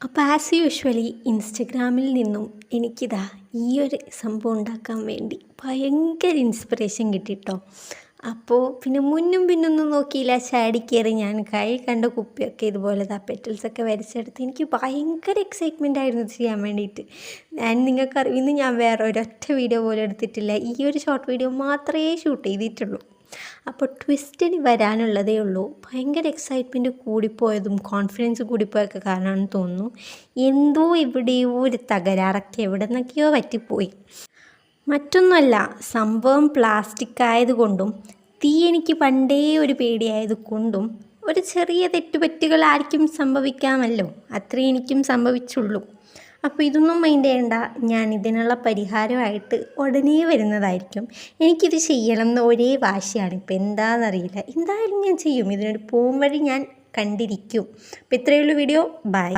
അപ്പോൾ as usually ഇൻസ്റ്റഗ്രാമിൽ നിന്നും എനിക്കിതാ ഈ ഒരു സംഭവം ഉണ്ടാക്കാൻ വേണ്ടി ഭയങ്കര ഇൻസ്പിറേഷൻ കിട്ടിട്ടോ. അപ്പോൾ പിന്നെ മുന്നും പിന്നൊന്നും നോക്കിയില്ല, ചാടി കയറി ഞാൻ കൈ കണ്ട കുപ്പിയൊക്കെ ഇതുപോലെ പെറ്റൽസൊക്കെ വരച്ചെടുത്ത് എനിക്ക് ഭയങ്കര എക്സൈറ്റ്മെൻ്റ് ആയിരുന്നു ഇത് ചെയ്യാൻ വേണ്ടിയിട്ട്. നിങ്ങൾക്കറിയാം, ഇന്ന് ഞാൻ വേറെ ഒരൊറ്റ വീഡിയോ പോലും എടുത്തിട്ടില്ല, ഈ ഒരു ഷോർട്ട് വീഡിയോ മാത്രമേ ഷൂട്ട് ചെയ്തിട്ടുള്ളൂ. അപ്പോൾ ട്വിസ്റ്റിന് വരാനുള്ളതേ ഉള്ളൂ. ഭയങ്കര എക്സൈറ്റ്മെൻറ്റ് കൂടിപ്പോയതും കോൺഫിഡൻസ് കൂടിപ്പോയൊക്കെ കാരണമാണെന്ന് തോന്നുന്നു. എന്തോ എവിടെയോ ഒരു തകരാറൊക്കെ എവിടെ നിന്നൊക്കെയോ പറ്റിപ്പോയി. മറ്റൊന്നുമല്ല, സംഭവം പ്ലാസ്റ്റിക് ആയതുകൊണ്ടും തീ എനിക്ക് പണ്ടേ ഒരു പേടിയായത് കൊണ്ടും ഒരു ചെറിയ തെറ്റുപറ്റുകൾ ആർക്കും സംഭവിക്കാമല്ലോ, അത്രേ എനിക്കും സംഭവിച്ചുള്ളൂ. അപ്പോൾ ഇതൊന്നും മൈൻഡ് ചെയ്യണ്ട, ഞാൻ ഇതിനുള്ള പരിഹാരമായിട്ട് ഉടനെ വരുന്നതായിരിക്കും. എനിക്കിത് ചെയ്യണം എന്ന് ഒരേ വാശിയാണ്, ഇപ്പോൾ എന്താണെന്നറിയില്ല, എന്തായാലും ഞാൻ ചെയ്യും. ഇതിനൊരു പോം വഴി ഞാൻ കണ്ടിരിക്കും. അപ്പോൾ ഇത്രയേ ഉള്ളൂ വീഡിയോ. ബൈ.